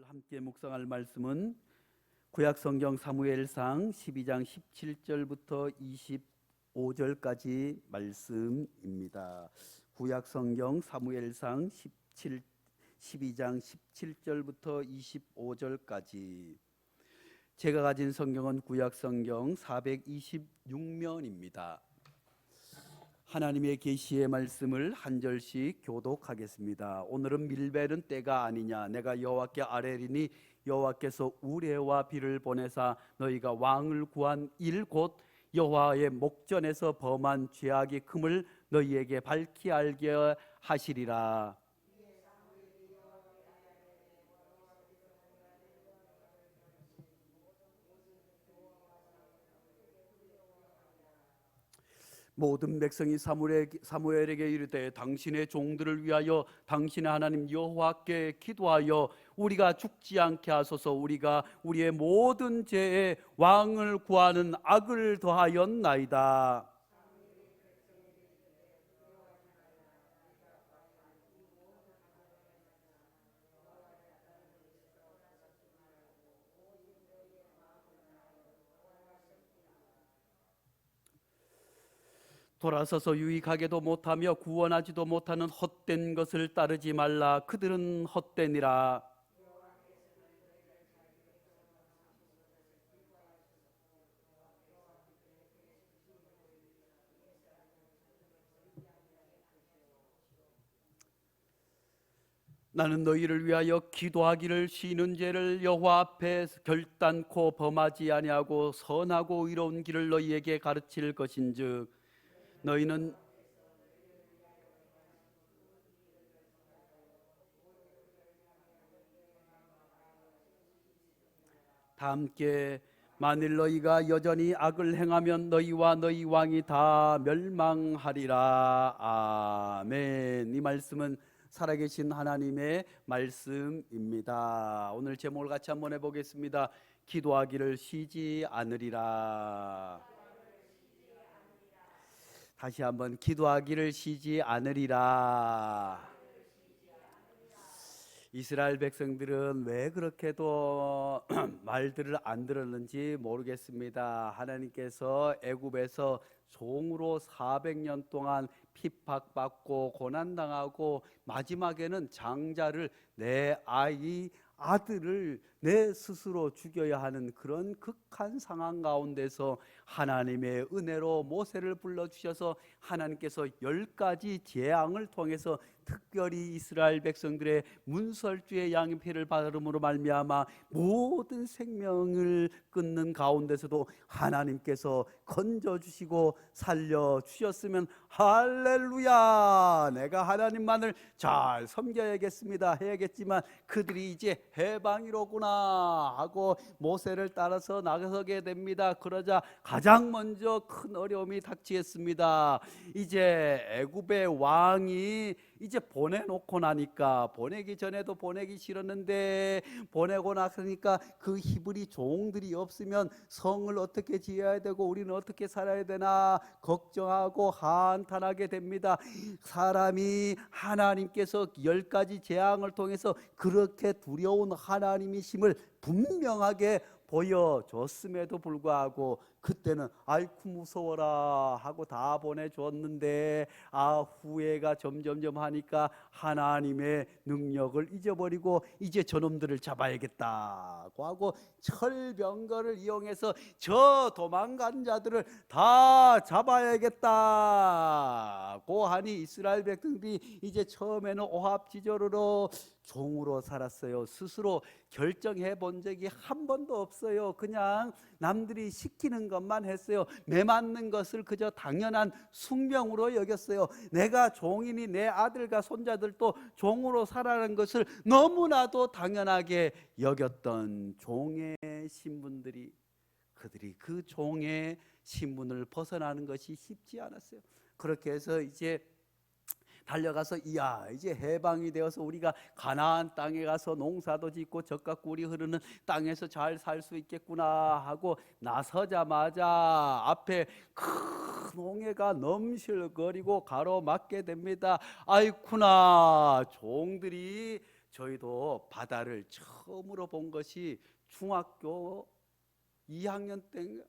함께 묵상할 말씀은 구약성경 사무엘상 12장 17절부터 25절까지 말씀입니다. 구약성경 사무엘상 12장 17절부터 25절까지. 제가 가진 성경은 구약성경 426면입니다. 하나님의 계시의 말씀을 한 절씩 교독하겠습니다. 오늘은 밀베른 때가 아니냐, 내가 여호와께 아뢰리니 여호와께서 우레와 비를 보내사 너희가 왕을 구한 일 곧 여호와의 목전에서 범한 죄악이 큼을 너희에게 밝히 알게 하시리라. 모든 백성이 사무엘에게 이르되 당신의 종들을 위하여 당신의 하나님 여호와께 기도하여 우리가 죽지 않게 하소서. 우리가 우리의 모든 죄에 왕을 구하는 악을 더하였나이다. 돌아서서 유익하게도 못하며 구원하지도 못하는 헛된 것을 따르지 말라. 그들은 헛되니라. 나는 너희를 위하여 기도하기를 쉬는 죄를 여호와 앞에 결단코 범하지 아니하고 선하고 의로운 길을 너희에게 가르칠 것인즉 너희는 다 함께 만일 너희가 여전히 악을 행하면 너희와 너희 왕이 다 멸망하리라. 아멘. 이 말씀은 살아계신 하나님의 말씀입니다. 오늘 제목을 같이 한번 해보겠습니다. 기도하기를 쉬지 않으리라. 다시 한번 기도하기를 쉬지 않으리라. 이스라엘 백성들은 왜 그렇게도 말들을 안 들었는지 모르겠습니다. 하나님께서 애굽에서 종으로 400년 동안 핍박받고 고난당하고 마지막에는 장자를 내 아들을 내 스스로 죽여야 하는 그런 극한 상황 가운데서 하나님의 은혜로 모세를 불러주셔서 하나님께서 10가지 재앙을 통해서 특별히 이스라엘 백성들의 문설주의 양의 피를 바름으로 말미암아 모든 생명을 끊는 가운데서도 하나님께서 건져주시고 살려주셨으면 할렐루야, 내가 하나님만을 잘 섬겨야겠습니다 해야겠지만 그들이 이제 해방이로구나 하고 모세를 따라서 나서게 됩니다. 그러자 가장 먼저 큰 어려움이 닥치겠습니다. 이제 애굽의 왕이 이제 보내놓고 나니까, 보내기 전에도 보내기 싫었는데 보내고 나서니까 그 히브리 종들이 없으면 성을 어떻게 지어야 되고 우리는 어떻게 살아야 되나 걱정하고 한탄하게 됩니다. 사람이 하나님께서 10가지 재앙을 통해서 그렇게 두려운 하나님이심을 분명하게 보여줬음에도 불구하고 그때는 아이쿠 무서워라 하고 다 보내줬는데 후회가 점점점 하니까 하나님의 능력을 잊어버리고 이제 저놈들을 잡아야겠다고 하고 철병거를 이용해서 저 도망간 자들을 다 잡아야겠다고 하니 이스라엘 백성들이 이제 처음에는 오합지졸으로 종으로 살았어요. 스스로 결정해 본 적이 한 번도 없어요. 그냥 남들이 시키는 것만 했어요. 매맞는 것을 그저 당연한 숙명으로 여겼어요. 내가 종이니 내 아들과 손자들도 종으로 살아가는 것을 너무나도 당연하게 여겼던 종의 신분들이, 그들이 그 종의 신분을 벗어나는 것이 쉽지 않았어요. 그렇게 해서 이제 달려가서 이제 해방이 되어서 우리가 가나안 땅에 가서 농사도 짓고 젖과 꿀이 흐르는 땅에서 잘 살 수 있겠구나 하고 나서자마자 앞에 큰 홍해가 넘실거리고 가로막게 됩니다. 아이쿠나, 종들이 저희도 바다를 처음으로 본 것이 중학교 2학년 때인가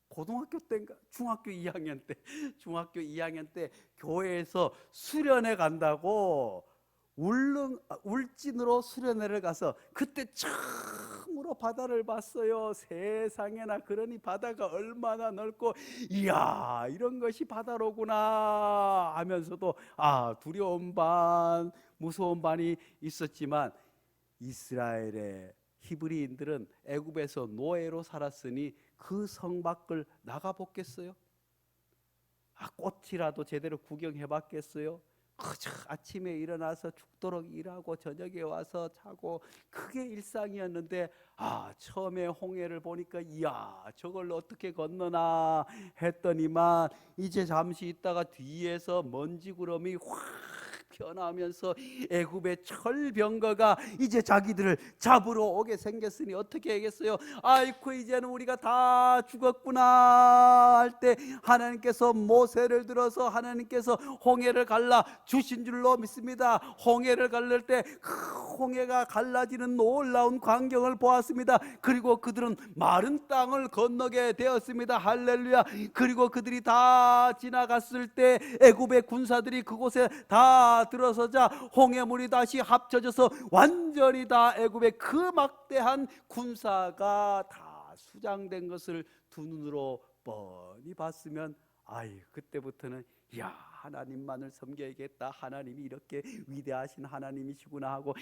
고등학교 때인가 중학교 2학년 때 중학교 2학년 때 교회에서 수련회 간다고 울진으로 수련회를 가서 그때 처음으로 바다를 봤어요. 세상에나. 그러니 바다가 얼마나 넓고 이야 이런 것이 바다로구나 하면서도 두려운 반 무서운 반이 있었지만 이스라엘의 히브리인들은 애굽에서 노예로 살았으니 그 성 밖을 나가보겠어요? 꽃이라도 제대로 구경해 봤겠어요? 그저 아침에 일어나서 죽도록 일하고 저녁에 와서 자고 그게 일상이었는데 처음에 홍해를 보니까 이야 저걸 어떻게 건너나 했더니만 이제 잠시 있다가 뒤에서 먼지 구름이 확 변하면서 애굽의 철병거가 이제 자기들을 잡으러 오게 생겼으니 어떻게 하겠어요? 아이고 이제는 우리가 다 죽었구나 할 때 하나님께서 모세를 들어서 하나님께서 홍해를 갈라 주신 줄로 믿습니다. 홍해를 갈릴 때 그 홍해가 갈라지는 놀라운 광경을 보았습니다. 그리고 그들은 마른 땅을 건너게 되었습니다. 할렐루야. 그리고 그들이 다 지나갔을 때 애굽의 군사들이 그곳에 다 들어서자 홍해물이 다시 합쳐져서 완전히 다 애굽의 그 막대한 군사가 다 수장된 것을 두 눈으로 뻔히 봤으면 그때부터는 하나님만을 섬겨야겠다. 하나님이 이렇게 위대하신 하나님이시구나 하고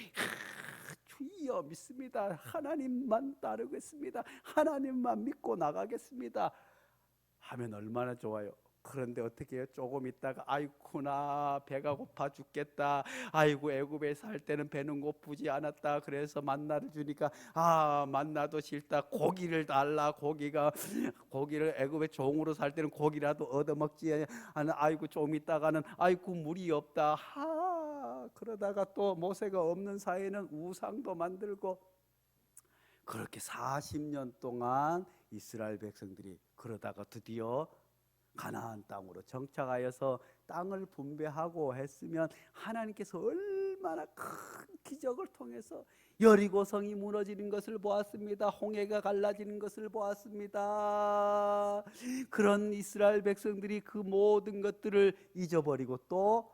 주여 믿습니다. 하나님만 따르겠습니다. 하나님만 믿고 나가겠습니다 하면 얼마나 좋아요. 그런데 어떻게 해요? 조금 있다가 아이쿠나 배가 고파 죽겠다. 아이고 애굽에 살 때는 배는 고프지 않았다. 그래서 만나를 주니까 만나도 싫다. 고기를 달라. 고기를 애굽에 종으로 살 때는 고기라도 얻어먹지 않은 아이고 좀 있다가는 아이고 물이 없다. 그러다가 또 모세가 없는 사이에는 우상도 만들고 그렇게 40년 동안 이스라엘 백성들이 그러다가 드디어 가나안 땅으로 정착하여서 땅을 분배하고 했으면 하나님께서 얼마나 큰 기적을 통해서 여리고성이 무너지는 것을 보았습니다. 홍해가 갈라지는 것을 보았습니다. 그런 이스라엘 백성들이 그 모든 것들을 잊어버리고 또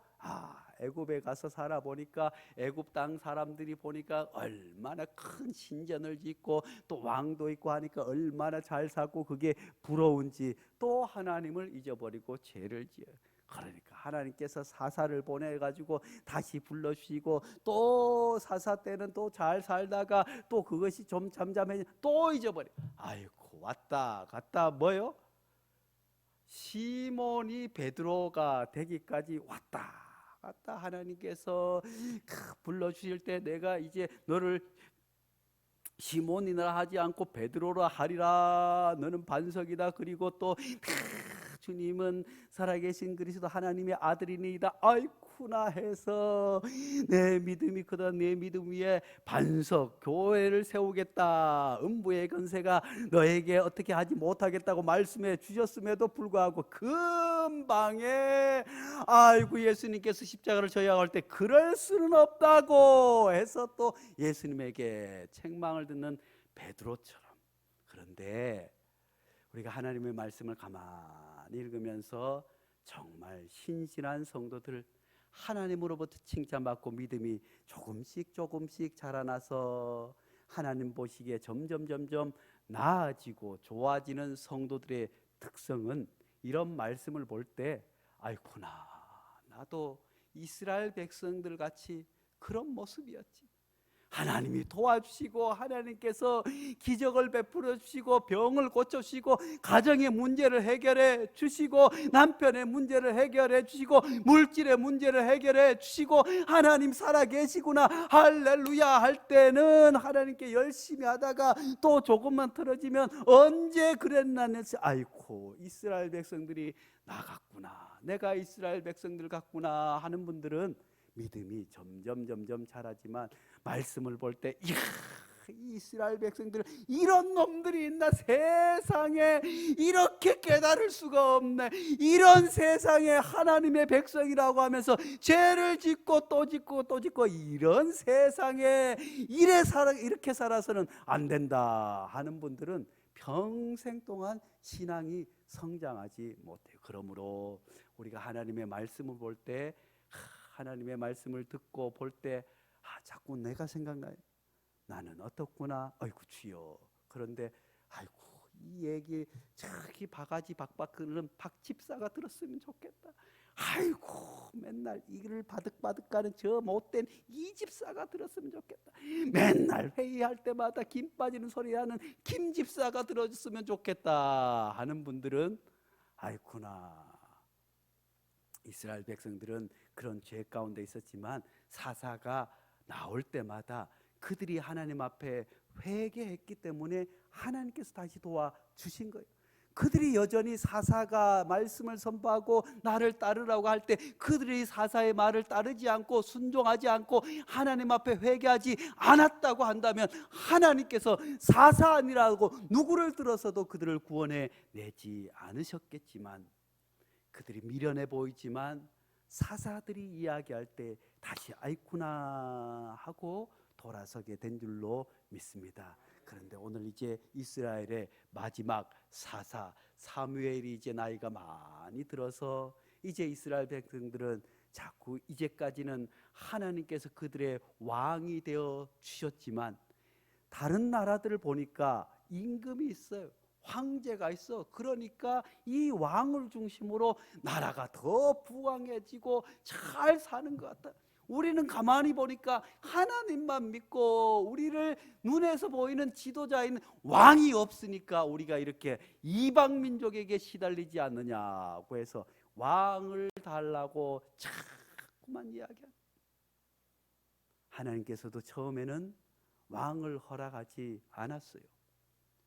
애굽에 가서 살아보니까 애굽 땅 사람들이 보니까 얼마나 큰 신전을 짓고 또 왕도 있고 하니까 얼마나 잘 살고 그게 부러운지 또 하나님을 잊어버리고 죄를 지어요. 그러니까 하나님께서 사사를 보내가지고 다시 불러주시고 또 사사 때는 또 잘 살다가 또 그것이 좀 잠잠해 또 잊어버려. 아이고 왔다 갔다 뭐요? 시몬이 베드로가 되기까지 왔다 하나님께서 불러주실 때 내가 이제 너를 시몬이라 하지 않고 베드로라 하리라. 너는 반석이다. 그리고 또 주님은 살아계신 그리스도 하나님의 아들이니이다. 아이쿠나 해서 내 믿음이 크다. 내 믿음 위에 반석 교회를 세우겠다. 음부의 권세가 너에게 어떻게 하지 못하겠다고 말씀해 주셨음에도 불구하고 금방에 예수님께서 십자가를 져야 할 때 그럴 수는 없다고 해서 또 예수님에게 책망을 듣는 베드로처럼. 그런데 우리가 하나님의 말씀을 가만히 읽으면서 정말 신실한 성도들 하나님으로부터 칭찬받고 믿음이 조금씩 자라나서 하나님 보시기에 점점 나아지고 좋아지는 성도들의 특성은 이런 말씀을 볼 때 아이구나 나도 이스라엘 백성들 같이 그런 모습이었지. 하나님이 도와주시고 하나님께서 기적을 베풀어 주시고 병을 고쳐주시고 가정의 문제를 해결해 주시고 남편의 문제를 해결해 주시고 물질의 문제를 해결해 주시고 하나님 살아계시구나 할렐루야 할 때는 하나님께 열심히 하다가 또 조금만 틀어지면 언제 그랬나는 아이고 이스라엘 백성들이 나 같구나 내가 이스라엘 백성들 같구나 하는 분들은 믿음이 점점 자라지만 말씀을 볼 때 이야 이스라엘 백성들, 이런 놈들이 있나? 세상에 이렇게 깨달을 수가 없네. 이런 세상에 하나님의 백성이라고 하면서 죄를 짓고 또 짓고 또 짓고, 이런 세상에 이렇게 살아서는 안 된다 하는 분들은 평생 동안 신앙이 성장하지 못해요. 그러므로 우리가 하나님의 말씀을 볼 때, 하나님의 말씀을 듣고 볼 때, 자꾸 내가 생각나요. 나는 어떻구나. 아이고 주여. 그런데 아이고, 이 얘기 저기 바가지 박박 끓는 박 집사가 들었으면 좋겠다. 아이고, 맨날 이를 바득바득 가는 저 못된 이 집사가 들었으면 좋겠다. 맨날 회의할 때마다 김 빠지는 소리 하는 김 집사가 들어줬으면 좋겠다 하는 분들은, 아이구나. 이스라엘 백성들은 그런 죄 가운데 있었지만 사사가 나올 때마다 그들이 하나님 앞에 회개했기 때문에 하나님께서 다시 도와주신 거예요. 그들이 여전히 사사가 말씀을 선포하고 나를 따르라고 할 때 그들이 사사의 말을 따르지 않고 순종하지 않고 하나님 앞에 회개하지 않았다고 한다면, 하나님께서 사사 아니라고 누구를 들어서도 그들을 구원해 내지 않으셨겠지만, 그들이 미련해 보이지만 사사들이 이야기할 때 다시 아이쿠나 하고 돌아서게 된 줄로 믿습니다. 그런데 오늘 이제 이스라엘의 마지막 사사 사무엘이 이제 나이가 많이 들어서, 이제 이스라엘 백성들은 자꾸 이제까지는 하나님께서 그들의 왕이 되어 주셨지만, 다른 나라들을 보니까 임금이 있어요. 황제가 있어. 그러니까 이 왕을 중심으로 나라가 더 부강해지고 잘 사는 것 같아. 우리는 가만히 보니까 하나님만 믿고 우리를 눈에서 보이는 지도자인 왕이 없으니까 우리가 이렇게 이방 민족에게 시달리지 않느냐고 해서 왕을 달라고 자꾸만 이야기합니다. 하나님께서도 처음에는 왕을 허락하지 않았어요.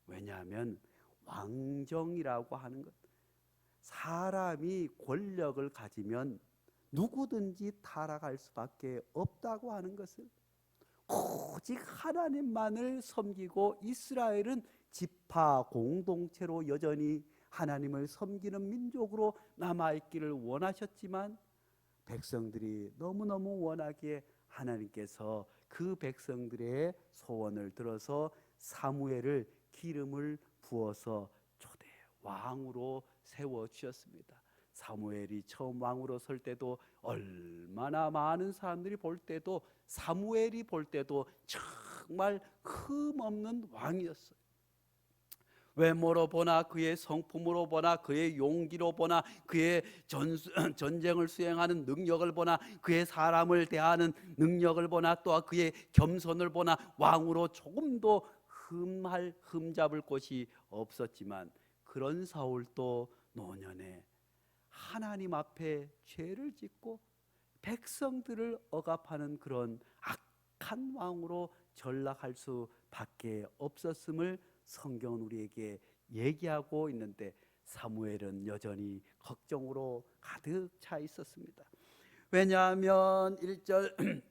왜냐하면 왕정이라고 하는 것, 사람이 권력을 가지면 누구든지 타락할 수밖에 없다고 하는 것을, 오직 하나님만을 섬기고 이스라엘은 지파 공동체로 여전히 하나님을 섬기는 민족으로 남아있기를 원하셨지만, 백성들이 너무너무 원하기에 하나님께서 그 백성들의 소원을 들어서 사무엘을 기름을 부어서 초대 왕으로 세워주셨습니다. 사무엘이 처음 왕으로 설 때도 얼마나 많은 사람들이 볼 때도, 사무엘이 볼 때도 정말 흠없는 왕이었어요. 외모로 보나 그의 성품으로 보나 그의 용기로 보나 그의 전쟁을 수행하는 능력을 보나 그의 사람을 대하는 능력을 보나 또 그의 겸손을 보나 왕으로 조금도 흠잡을 곳이 없었지만, 그런 사울도 노년에 하나님 앞에 죄를 짓고 백성들을 억압하는 그런 악한 왕으로 전락할 수밖에 없었음을 성경은 우리에게 얘기하고 있는데, 사무엘은 여전히 걱정으로 가득 차 있었습니다. 왜냐하면 1절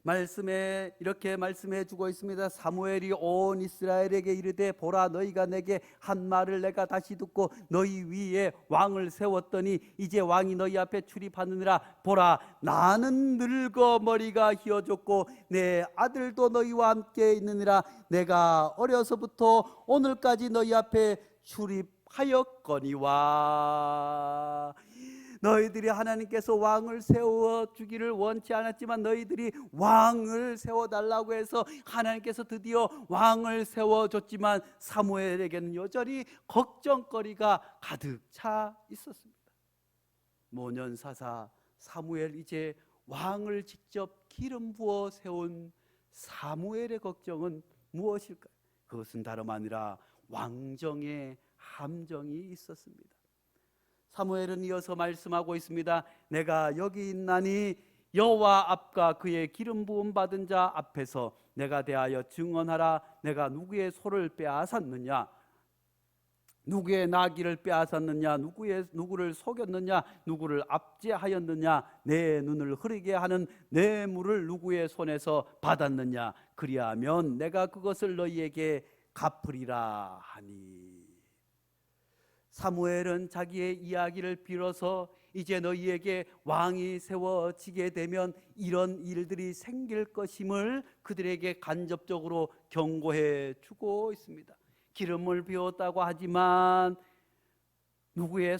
말씀에 이렇게 말씀해 주고 있습니다. 사무엘이 온 이스라엘에게 이르되, 보라, 너희가 내게 한 말을 내가 다시 듣고 너희 위에 왕을 세웠더니 이제 왕이 너희 앞에 출입하느니라. 보라, 나는 늙어 머리가 휘어졌고 내 아들도 너희와 함께 있느니라. 내가 어려서부터 오늘까지 너희 앞에 출입하였거니와. 너희들이 하나님께서 왕을 세워주기를 원치 않았지만 너희들이 왕을 세워달라고 해서 하나님께서 드디어 왕을 세워줬지만, 사무엘에게는 여전히 걱정거리가 가득 차 있었습니다. 모년사사 사무엘, 이제 왕을 직접 기름 부어 세운 사무엘의 걱정은 무엇일까요? 그것은 다름 아니라 왕정의 함정이 있었습니다. 사무엘은 이어서 말씀하고 있습니다. 내가 여기 있나니 여호와 앞과 그의 기름 부음 받은 자 앞에서 내가 대하여 증언하라. 내가 누구의 소를 빼앗았느냐? 누구의 나귀를 빼앗았느냐, 누구를 속였느냐, 누구를 압제하였느냐, 내 눈을 흐리게 하는 뇌물을 누구의 손에서 받았느냐, 그리하면 내가 그것을 너희에게 갚으리라 하니. 사무엘은 자기의 이야기를 빌어서 이제 너희에게 왕이 세워지게 되면 이런 일들이 생길 것임을 그들에게 간접적으로 경고해 주고 있습니다. 기름을 비웠다고 하지만 누구는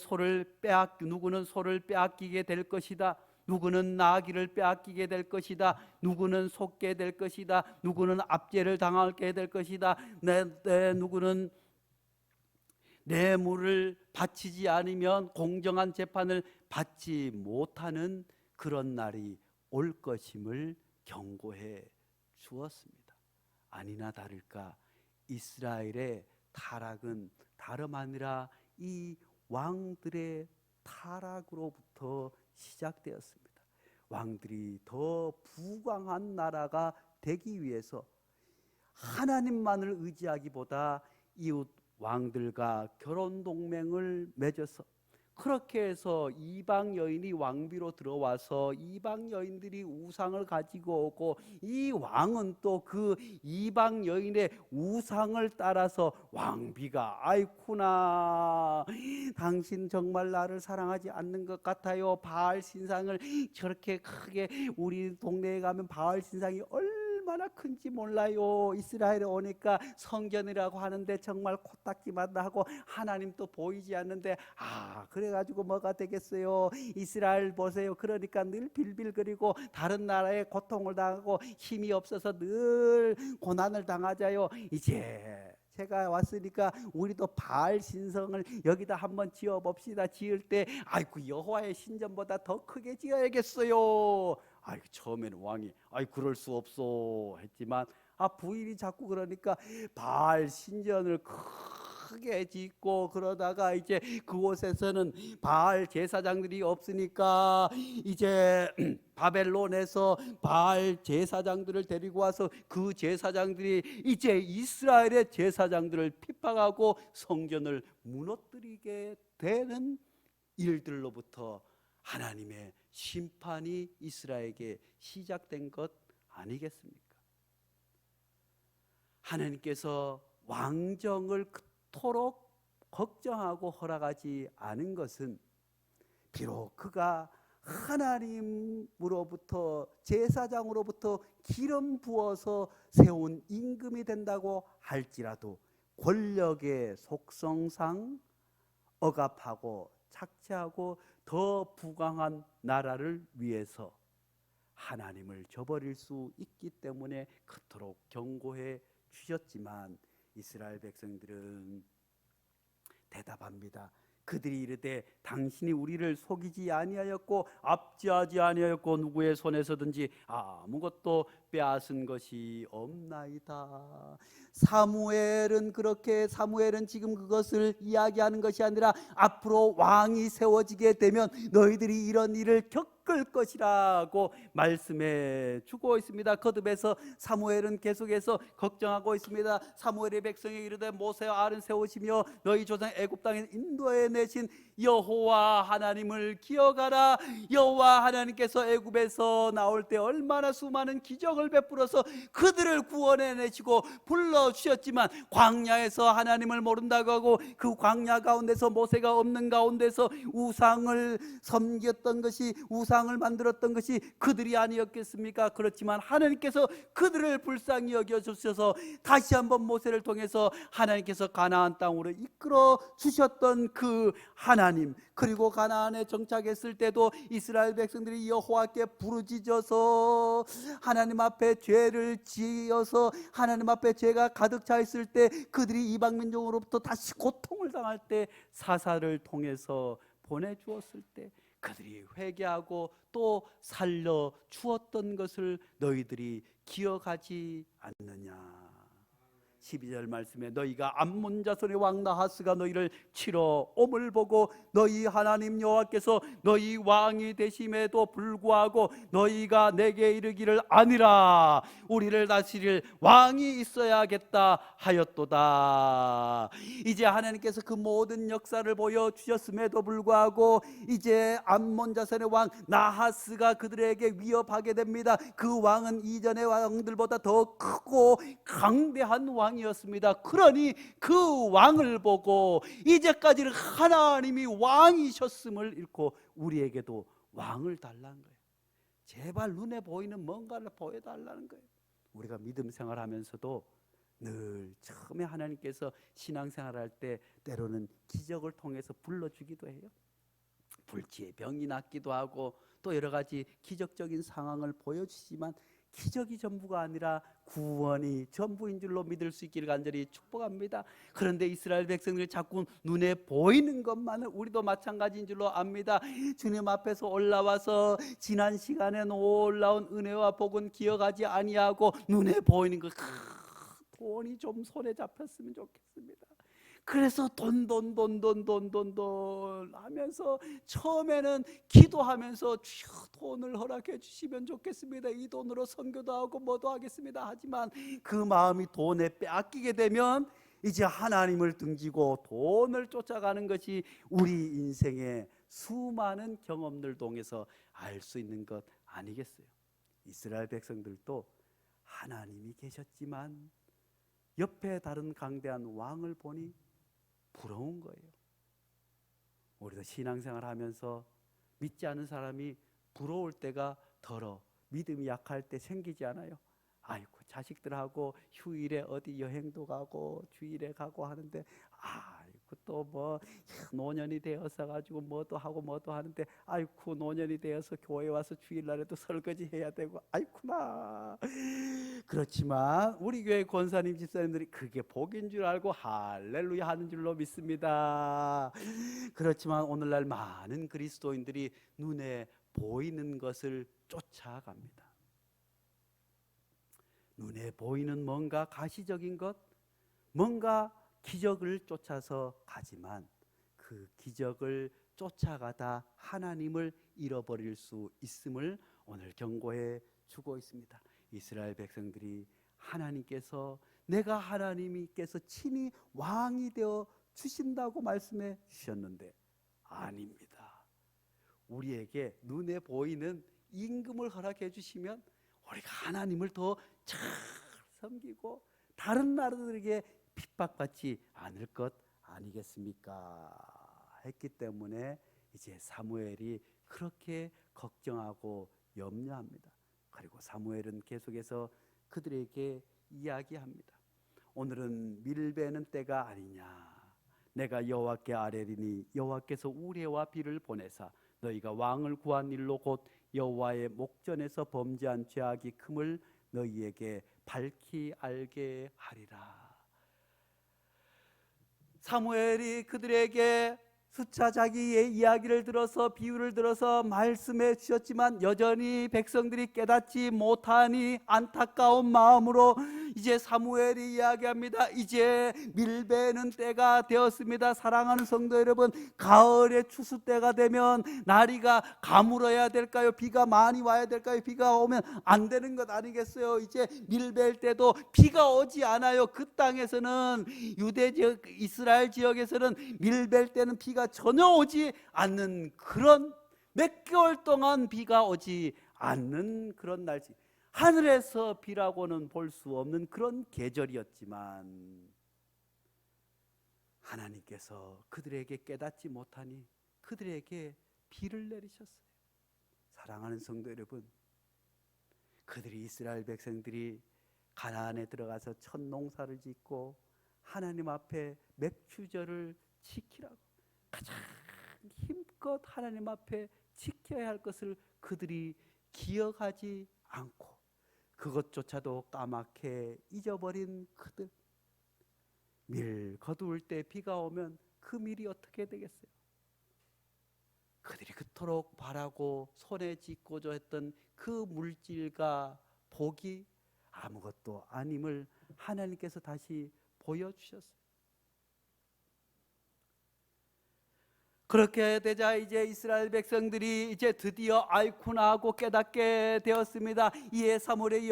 소를 빼앗기게 될 것이다. 누구는 나귀를 빼앗기게 될 것이다. 누구는 속게 될 것이다. 누구는 압제를 당하게 될 것이다. 누구는 뇌물을 바치지 않으면 공정한 재판을 받지 못하는 그런 날이 올 것임을 경고해 주었습니다. 아니나 다를까 이스라엘의 타락은 다름 아니라 이 왕들의 타락으로부터 시작되었습니다. 왕들이 더 부강한 나라가 되기 위해서 하나님만을 의지하기보다 이웃 왕들과 결혼 동맹을 맺어서, 그렇게 해서 이방 여인이 왕비로 들어와서 이방 여인들이 우상을 가지고 오고, 이 왕은 또 그 이방 여인의 우상을 따라서 왕비가 아이쿠나 당신 정말 나를 사랑하지 않는 것 같아요. 바알 신상을 저렇게 크게, 우리 동네에 가면 바알 신상이 얼마나 큰지 몰라요. 이스라엘에 오니까 성전이라고 하는데 정말 코딱지만 하고 하나님도 보이지 않는데, 그래가지고 뭐가 되겠어요. 이스라엘 보세요. 그러니까 늘 빌빌거리고 다른 나라에 고통을 당하고 힘이 없어서 늘 고난을 당하자요. 이제 제가 왔으니까 우리도 바알 신성을 여기다 한번 지어봅시다. 지을 때 아이고 여호와의 신전보다 더 크게 지어야겠어요. 처음에는 왕이 그럴 수 없어 했지만 부인이 자꾸 그러니까 바알 신전을 크게 짓고, 그러다가 이제 그곳에서는 바알 제사장들이 없으니까 이제 바벨론에서 바알 제사장들을 데리고 와서 그 제사장들이 이제 이스라엘의 제사장들을 핍박하고 성전을 무너뜨리게 되는 일들로부터 하나님의 심판이 이스라엘에게 시작된 것 아니겠습니까? 하나님께서 왕정을 그토록 걱정하고 허락하지 않은 것은 비록 그가 하나님으로부터, 제사장으로부터 기름 부어서 세운 임금이 된다고 할지라도 권력의 속성상 억압하고 착취하고 더 부강한 나라를 위해서 하나님을 저버릴 수 있기 때문에 그토록 경고해 주셨지만, 이스라엘 백성들은 대답합니다. 그들이 이르되 당신이 우리를 속이지 아니하였고 압제하지 아니하였고 누구의 손에서든지 아무것도 빼앗은 것이 없나이다. 사무엘은 지금 그것을 이야기하는 것이 아니라 앞으로 왕이 세워지게 되면 너희들이 이런 일을 겪을 것이라고 말씀해 주고 있습니다. 거듭해서 사무엘은 계속해서 걱정하고 있습니다. 사무엘의 백성에 이르되 모세와 아론 세우시며 너희 조상 애굽 땅에 인도해 내신 여호와 하나님을 기억하라. 여호와 하나님께서 애굽에서 나올 때 얼마나 수많은 기적을 베풀어서 그들을 구원해 내시고 불러주셨지만, 광야에서 하나님을 모른다고 하고 그 광야 가운데서 모세가 없는 가운데서 우상을 섬겼던 것이, 우상을 만들었던 것이 그들이 아니었겠습니까? 그렇지만 하나님께서 그들을 불쌍히 여겨주셔서 다시 한번 모세를 통해서 하나님께서 가나안 땅으로 이끌어 주셨던 그 하나님, 그리고 가나안에 정착했을 때도 이스라엘 백성들이 여호와께 부르짖어서 하나님 앞에 죄를 지어서 하나님 앞에 죄가 가득 차 있을 때, 그들이 이방 민족으로부터 다시 고통을 당할 때 사사를 통해서 보내주었을 때 그들이 회개하고 또 살려 주었던 것을 너희들이 기억하지 않느냐. 12절 말씀에 너희가 암몬 자손의 왕 나하스가 너희를 치러 옴을 보고 너희 하나님 여호와께서 너희 왕이 되심에도 불구하고 너희가 내게 이르기를 아니라 우리를 다스릴 왕이 있어야겠다 하였도다. 이제 하나님께서 그 모든 역사를 보여주셨음에도 불구하고 이제 암몬 자손의 왕 나하스가 그들에게 위협하게 됩니다. 그 왕은 이전의 왕들보다 더 크고 강대한 왕이었습니다. 그러니 그 왕을 보고 이제까지는 하나님이 왕이셨음을 잃고 우리에게도 왕을 달라는 거예요. 제발 눈에 보이는 뭔가를 보여달라는 거예요. 우리가 믿음 생활하면서도 늘 처음에 하나님께서 신앙생활할 때 때로는 기적을 통해서 불러주기도 해요. 불치의 병이 낫기도 하고 또 여러 가지 기적적인 상황을 보여주시지만 기적이 전부가 아니라 구원이 전부인 줄로 믿을 수 있기를 간절히 축복합니다. 그런데 이스라엘 백성들이 자꾸 눈에 보이는 것만을 우리도 마찬가지인 줄로 압니다. 주님 앞에서 올라와서 지난 시간에 놀라운 은혜와 복은 기억하지 아니하고 눈에 보이는 것 돈이 좀 손에 잡혔으면 좋겠습니다. 그래서 돈 하면서 처음에는 기도하면서 주여 돈을 허락해 주시면 좋겠습니다. 이 돈으로 선교도 하고 뭐도 하겠습니다. 하지만 그 마음이 돈에 빼앗기게 되면 이제 하나님을 등지고 돈을 쫓아가는 것이 우리 인생의 수많은 경험들 통해서 알 수 있는 것 아니겠어요? 이스라엘 백성들도 하나님이 계셨지만 옆에 다른 강대한 왕을 보니 부러운 거예요. 우리도 신앙생활 하면서 믿지 않은 사람이 부러울 때가 덜어 믿음이 약할 때 생기지 않아요? 아이고 자식들하고 휴일에 어디 여행도 가고 주일에 가고 하는데 아이고 또 뭐 노년이 되어서 가지고 뭐도 하고 뭐도 하는데 아이고 노년이 되어서 교회 와서 주일날에도 설거지 해야 되고 아이쿠나. 그렇지만 우리 교회 권사님 집사님들이 그게 복인 줄 알고 할렐루야 하는 줄로 믿습니다. 그렇지만 오늘날 많은 그리스도인들이 눈에 보이는 것을 쫓아갑니다. 눈에 보이는 뭔가 가시적인 것, 뭔가 기적을 쫓아서 가지만 그 기적을 쫓아가다 하나님을 잃어버릴 수 있음을 오늘 경고해 주고 있습니다. 이스라엘 백성들이 하나님께서 내가 하나님께서 친히 왕이 되어 주신다고 말씀해 주셨는데 아닙니다. 우리에게 눈에 보이는 임금을 허락해 주시면 우리가 하나님을 더 잘 섬기고 다른 나라들에게 핍박받지 않을 것 아니겠습니까? 했기 때문에 이제 사무엘이 그렇게 걱정하고 염려합니다. 그리고 사무엘은 계속해서 그들에게 이야기합니다. 오늘은 밀베는 때가 아니냐. 내가 여호와께 아뢰리니 여호와께서 우레와 비를 보내사 너희가 왕을 구한 일로 곧 여호와의 목전에서 범죄한 죄악이 금을 너희에게 밝히 알게 하리라. 사무엘이 그들에게 수차 자기의 이야기를 들어서 비유를 들어서 말씀해 주셨지만 여전히 백성들이 깨닫지 못하니 안타까운 마음으로 이제 사무엘이 이야기합니다. 이제 밀베는 때가 되었습니다. 사랑하는 성도 여러분, 가을의 추수 때가 되면 나리가 가물어야 될까요? 비가 많이 와야 될까요? 비가 오면 안 되는 것 아니겠어요? 이제 밀베일 때도 비가 오지 않아요. 그 땅에서는 유대 지역, 이스라엘 지역에서는 밀베일 때는 비가 전혀 오지 않는 그런 몇 개월 동안 비가 오지 않는 그런 날씨, 하늘에서 비라고는 볼 수 없는 그런 계절이었지만 하나님께서 그들에게 깨닫지 못하니 그들에게 비를 내리셨어요. 사랑하는 성도 여러분, 그들이 이스라엘 백성들이 가나안에 들어가서 첫 농사를 짓고 하나님 앞에 맥추절을 지키라고 가장 힘껏 하나님 앞에 지켜야 할 것을 그들이 기억하지 않고 그것조차도 까맣게 잊어버린 그들, 밀 거두을 때 비가 오면 그 밀이 어떻게 되겠어요? 그들이 그토록 바라고 손에 쥐고자 했던 그 물질과 복이 아무것도 아님을 하나님께서 다시 보여주셨어요. 그렇게 되자 이제 이스라엘 백성들이 이제 드디어 알구나 하고 깨닫게 되었습니다. 이에 사무엘의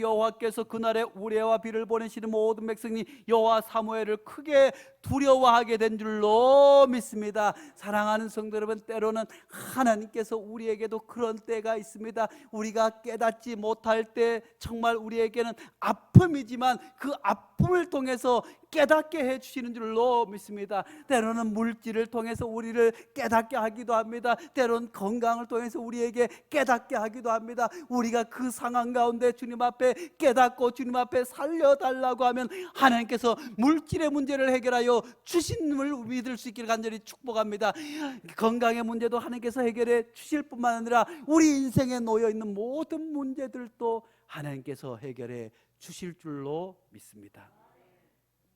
여호와께서 그날에 우레와 비를 보내시는 모든 백성이 여호와 사무엘을 크게 두려워하게 된 줄로 믿습니다. 사랑하는 성도 여러분, 때로는 하나님께서 우리에게도 그런 때가 있습니다. 우리가 깨닫지 못할 때 정말 우리에게는 아픔이지만 그 아픔을 통해서 깨닫게 해주시는 줄로 믿습니다. 때로는 물질을 통해서 우리를 깨닫게 하기도 합니다. 때로는 건강을 통해서 우리에게 깨닫게 하기도 합니다. 우리가 그 상황 가운데 주님 앞에 깨닫고 주님 앞에 살려달라고 하면 하나님께서 물질의 문제를 해결하여 주심을 믿을 수 있기를 간절히 축복합니다. 건강의 문제도 하나님께서 해결해 주실 뿐만 아니라 우리 인생에 놓여있는 모든 문제들도 하나님께서 해결해 주실 줄로 믿습니다.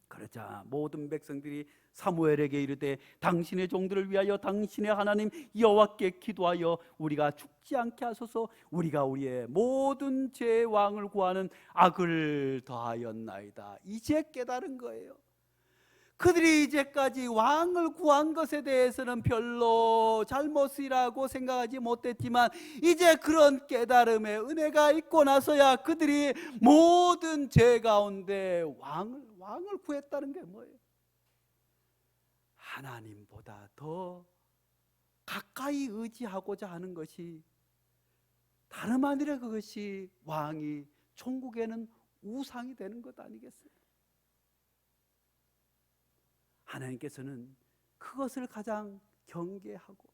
그러자 모든 백성들이 사무엘에게 이르되 당신의 종들을 위하여 당신의 하나님 여호와께 기도하여 우리가 죽지 않게 하소서. 우리가 우리의 모든 죄의 왕을 구하는 악을 더하였나이다. 이제 깨달은 거예요. 그들이 이제까지 왕을 구한 것에 대해서는 별로 잘못이라고 생각하지 못했지만 이제 그런 깨달음의 은혜가 있고 나서야 그들이 모든 죄 가운데 왕을 구했다는 게 뭐예요? 하나님보다 더 가까이 의지하고자 하는 것이 다름 아니라 그것이 왕이 천국에는 우상이 되는 것 아니겠어요? 하나님께서는 그것을 가장 경계하고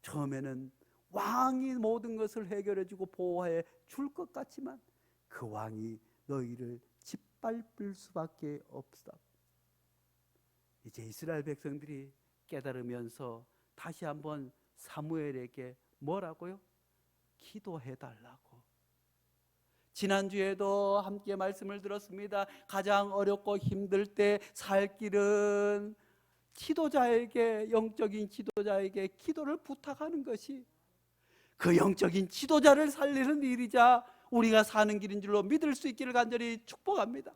처음에는 왕이 모든 것을 해결해 주고 보호해 줄 것 같지만 그 왕이 너희를 짓밟을 수밖에 없다. 이제 이스라엘 백성들이 깨달으면서 다시 한번 사무엘에게 뭐라고요? 기도해 달라고. 지난주에도 함께 말씀을 들었습니다. 가장 어렵고 힘들 때 살 길은 지도자에게, 영적인 지도자에게 기도를 부탁하는 것이 그 영적인 지도자를 살리는 일이자 우리가 사는 길인 줄로 믿을 수 있기를 간절히 축복합니다.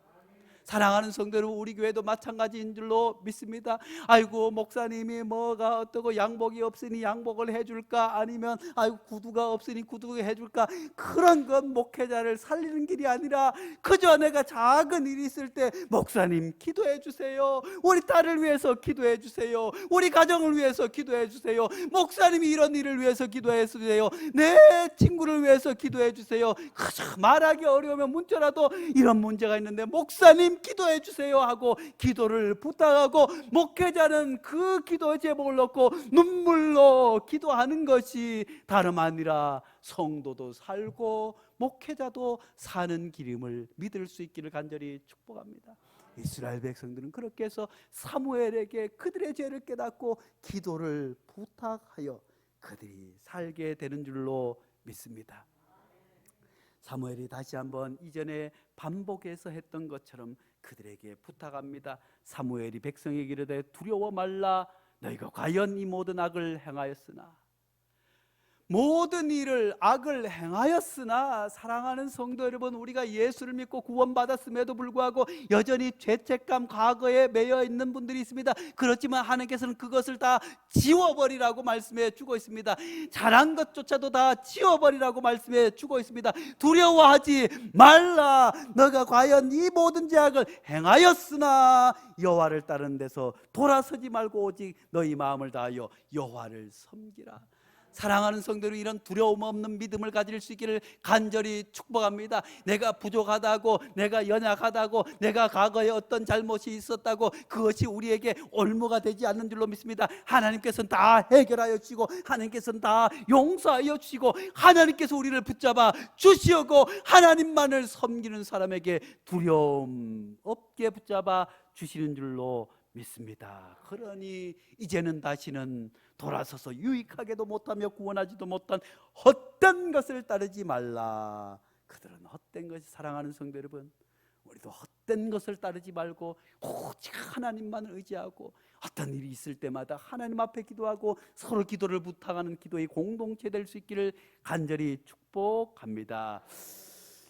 사랑하는 성도 여러분, 우리 교회도 마찬가지인 줄로 믿습니다. 아이고 목사님이 뭐가 어떠고 양복이 없으니 양복을 해줄까, 아니면 아이고 구두가 없으니 구두 해줄까, 그런 건 목회자를 살리는 길이 아니라 그저 내가 작은 일이 있을 때 목사님 기도해 주세요, 우리 딸을 위해서 기도해 주세요, 우리 가정을 위해서 기도해 주세요, 목사님이 이런 일을 위해서 기도해 주세요, 내 친구를 위해서 기도해 주세요. 그저 말하기 어려우면 문자라도 이런 문제가 있는데 목사님 기도해 주세요 하고 기도를 부탁하고, 목회자는 그 기도의 제목을 넣고 눈물로 기도하는 것이 다름 아니라 성도도 살고 목회자도 사는 길임을 믿을 수 있기를 간절히 축복합니다. 이스라엘 백성들은 그렇게 해서 사무엘에게 그들의 죄를 깨닫고 기도를 부탁하여 그들이 살게 되는 줄로 믿습니다. 사무엘이 다시 한번 이전에 반복해서 했던 것처럼 그들에게 부탁합니다. 사무엘이 백성에게 이르되 두려워 말라. 너희가 과연 이 모든 악을 행하였으나, 모든 일을 악을 행하였으나, 사랑하는 성도 여러분, 우리가 예수를 믿고 구원받았음에도 불구하고 여전히 죄책감, 과거에 매여 있는 분들이 있습니다. 그렇지만 하나님께서는 그것을 다 지워버리라고 말씀해 주고 있습니다. 잘한 것조차도 다 지워버리라고 말씀해 주고 있습니다. 두려워하지 말라. 너가 과연 이 모든 죄악을 행하였으나 여호와를 따르는 데서 돌아서지 말고 오직 너희 마음을 다하여 여호와를 섬기라. 사랑하는 성도들, 이런 두려움 없는 믿음을 가질 수 있기를 간절히 축복합니다. 내가 부족하다고, 내가 연약하다고, 내가 과거에 어떤 잘못이 있었다고 그것이 우리에게 올무가 되지 않는 줄로 믿습니다. 하나님께서는 다 해결하여 주시고 하나님께서는 다 용서하여 주시고 하나님께서 우리를 붙잡아 주시고 하나님만을 섬기는 사람에게 두려움 없게 붙잡아 주시는 줄로 믿습니다. 그러니 이제는 다시는 돌아서서 유익하게도 못하며 구원하지도 못한 헛된 것을 따르지 말라. 그들은 헛된 것이, 사랑하는 성도 여러분, 우리도 헛된 것을 따르지 말고 오직 하나님만을 의지하고 어떤 일이 있을 때마다 하나님 앞에 기도하고 서로 기도를 부탁하는 기도의 공동체 될 수 있기를 간절히 축복합니다.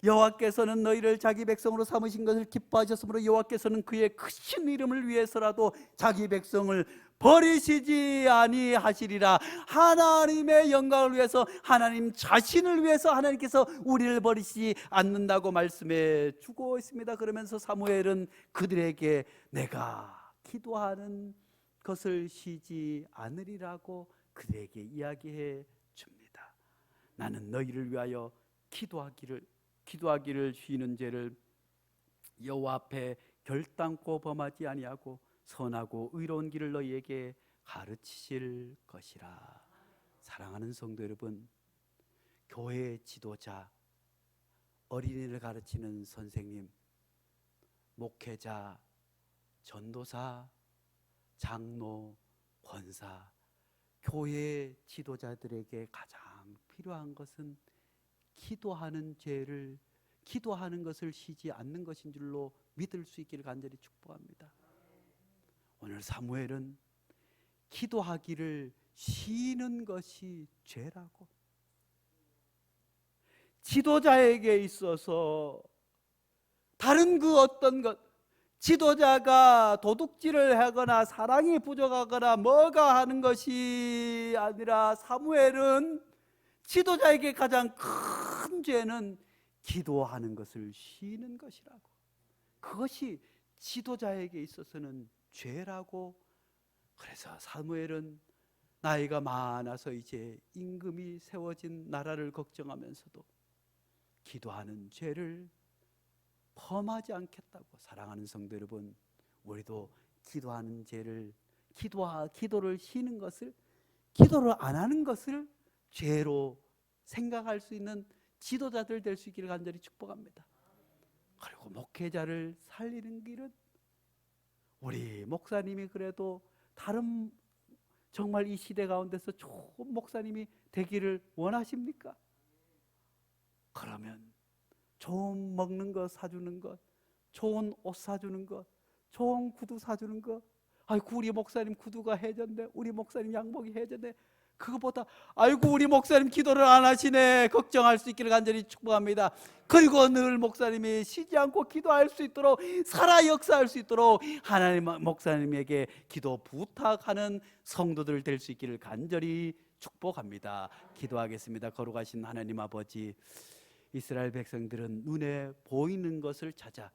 여호와께서는 너희를 자기 백성으로 삼으신 것을 기뻐하셨으므로 여호와께서는 그의 크신 이름을 위해서라도 자기 백성을 버리시지 아니하시리라. 하나님의 영광을 위해서, 하나님 자신을 위해서 하나님께서 우리를 버리시지 않는다고 말씀해 주고 있습니다. 그러면서 사무엘은 그들에게 내가 기도하는 것을 쉬지 않으리라고 그들에게 이야기해 줍니다. 나는 너희를 위하여 기도하기를 쉬는 죄를 여호와 앞에 결단코 범하지 아니하고 선하고 의로운 길을 너희에게 가르치실 것이라. 사랑하는 성도 여러분, 교회의 지도자, 어린이를 가르치는 선생님, 목회자, 전도사, 장로, 권사, 교회의 지도자들에게 가장 필요한 것은 기도하는 것을 쉬지 않는 것인 줄로 믿을 수 있기를 간절히 축복합니다. 오늘 사무엘은 기도하기를 쉬는 것이 죄라고, 지도자에게 있어서 다른 그 어떤 것, 지도자가 도둑질을 하거나 사랑이 부족하거나 뭐가 하는 것이 아니라 사무엘은 지도자에게 가장 큰 죄는 기도하는 것을 쉬는 것이라고, 그것이 지도자에게 있어서는 죄라고. 그래서 사무엘은 나이가 많아서 이제 임금이 세워진 나라를 걱정하면서도 기도하는 죄를 범하지 않겠다고. 사랑하는 성도 여러분, 우리도 기도하는 죄를, 기도를 쉬는 것을, 기도를 안 하는 것을 죄로 생각할 수 있는 지도자들 될 수 있기를 간절히 축복합니다. 그리고 목회자를 살리는 길은, 우리 목사님이 그래도 다른 정말 이 시대 가운데서 좋은 목사님이 되기를 원하십니까? 그러면 좋은 먹는 거 사주는 것, 좋은 옷 사주는 것, 좋은 구두 사주는 것, 아이고 우리 목사님 구두가 해졌네, 우리 목사님 양복이 해졌네, 그거보다 아이고 우리 목사님 기도를 안 하시네 걱정할 수 있기를 간절히 축복합니다. 그리고 늘 목사님이 쉬지 않고 기도할 수 있도록, 살아 역사할 수 있도록 하나님 목사님에게 기도 부탁하는 성도들 될 수 있기를 간절히 축복합니다. 기도하겠습니다. 거룩하신 하나님 아버지, 이스라엘 백성들은 눈에 보이는 것을 찾아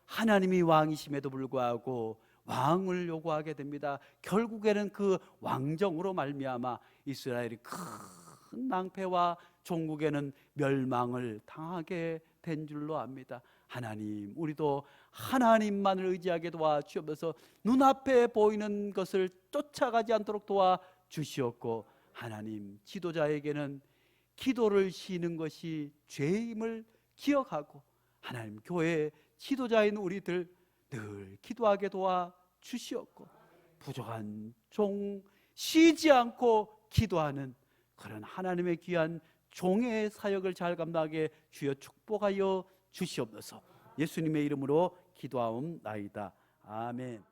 하나님이 왕이심에도 불구하고 왕을 요구하게 됩니다. 결국에는 그 왕정으로 말미암아 이스라엘이 큰 낭패와 종국에는 멸망을 당하게 된 줄로 압니다. 하나님, 우리도 하나님만을 의지하게 도와주옵소서. 눈앞에 보이는 것을 쫓아가지 않도록 도와주시옵고, 하나님, 지도자에게는 기도를 쉬는 것이 죄임을 기억하고, 하나님, 교회 지도자인 우리들 늘 기도하게 도와주시옵고, 부족한 종, 쉬지 않고 기도하는 그런 하나님의 귀한 종의 사역을 잘 감당하게 주여 축복하여 주시옵소서. 예수님의 이름으로 기도하옵나이다. 아멘.